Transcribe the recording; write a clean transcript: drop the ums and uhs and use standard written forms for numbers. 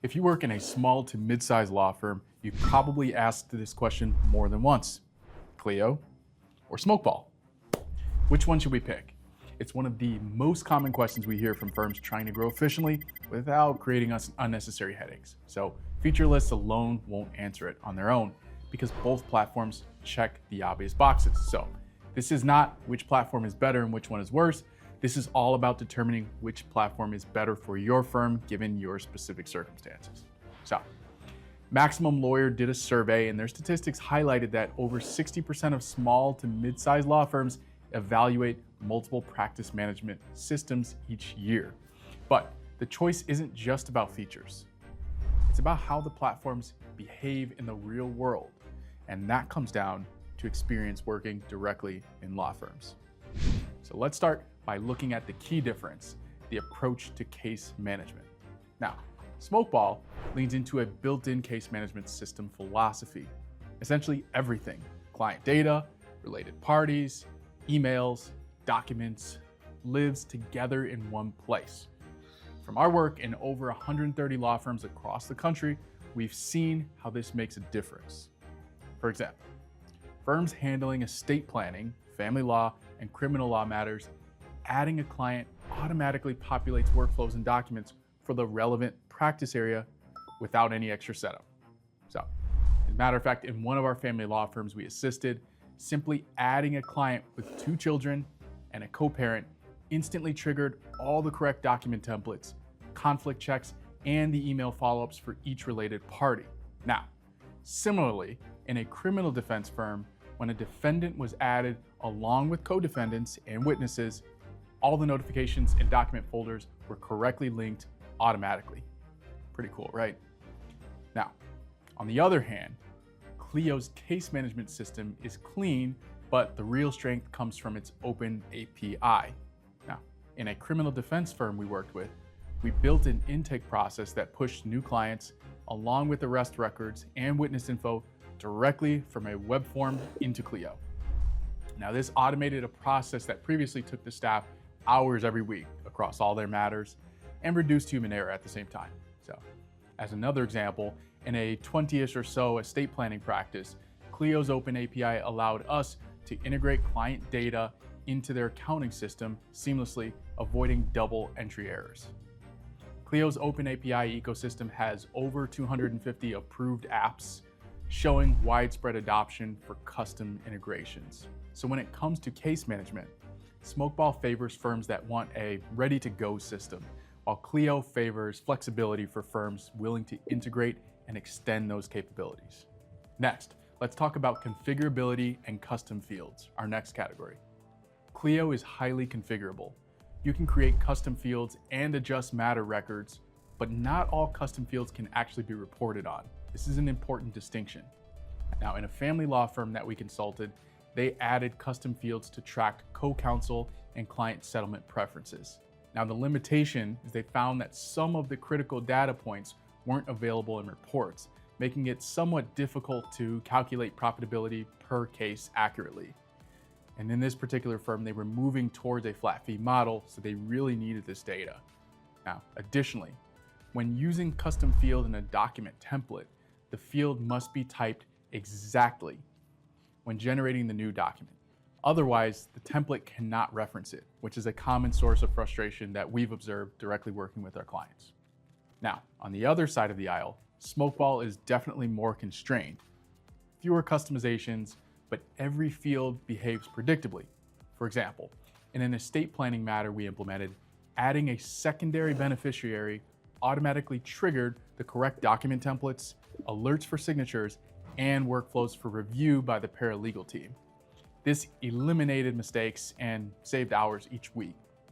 If you work in a small to mid-sized law firm, you've probably asked this question more than once. Clio or Smokeball? Which one should we pick? It's one of the most common questions we hear from firms trying to grow efficiently without creating us unnecessary headaches. So feature lists alone won't answer it on their own because both platforms check the obvious boxes. So this is not which platform is better and which one is worse. This is all about determining which platform is better for your firm given your specific circumstances. So, Maximum Lawyer did a survey and their statistics highlighted that over 60% of small to mid-sized law firms evaluate multiple practice management systems each year. But the choice isn't just about features. It's about how the platforms behave in the real world. And that comes down to experience working directly in law firms. So let's start by looking at the key difference, the approach to case management. Now, Smokeball leans into a built-in case management system philosophy. Essentially everything, client data, related parties, emails, documents, lives together in one place. From our work in over 130 law firms across the country, we've seen how this makes a difference. For example, firms handling estate planning, family law, and criminal law matters, adding a client automatically populates workflows and documents for the relevant practice area without any extra setup. So, as a matter of fact, in one of our family law firms we assisted, simply adding a client with 2 children and a co-parent instantly triggered all the correct document templates, conflict checks, and the email follow-ups for each related party. Now, similarly, in a criminal defense firm, when a defendant was added along with co-defendants and witnesses, all the notifications and document folders were correctly linked automatically. Pretty cool, right? Now, on the other hand, Clio's case management system is clean, but the real strength comes from its open API. Now, in a criminal defense firm we worked with, we built an intake process that pushed new clients along with arrest records and witness info directly from a web form into Clio. Now, this automated a process that previously took the staff hours every week across all their matters and reduced human error at the same time. So, as another example, in a 20-ish or so estate planning practice, Clio's open API allowed us to integrate client data into their accounting system seamlessly, avoiding double entry errors. Clio's open API ecosystem has over 250 approved apps, showing widespread adoption for custom integrations. So when it comes to case management, Smokeball favors firms that want a ready-to-go system, while Clio favors flexibility for firms willing to integrate and extend those capabilities. Next, let's talk about configurability and custom fields, our next category. Clio is highly configurable. You can create custom fields and adjust matter records, but not all custom fields can actually be reported on. This is an important distinction. Now, in a family law firm that we consulted, they added custom fields to track co-counsel and client settlement preferences. Now, the limitation is they found that some of the critical data points weren't available in reports, making it somewhat difficult to calculate profitability per case accurately. And in this particular firm, they were moving towards a flat fee model, so they really needed this data. Now, additionally, when using custom field in a document template, the field must be typed exactly when generating the new document. Otherwise, the template cannot reference it, which is a common source of frustration that we've observed directly working with our clients. Now, on the other side of the aisle, Smokeball is definitely more constrained. Fewer customizations, but every field behaves predictably. For example, in an estate planning matter we implemented, adding a secondary beneficiary automatically triggered the correct document templates, alerts for signatures, and workflows for review by the paralegal team. This eliminated mistakes and saved hours each week.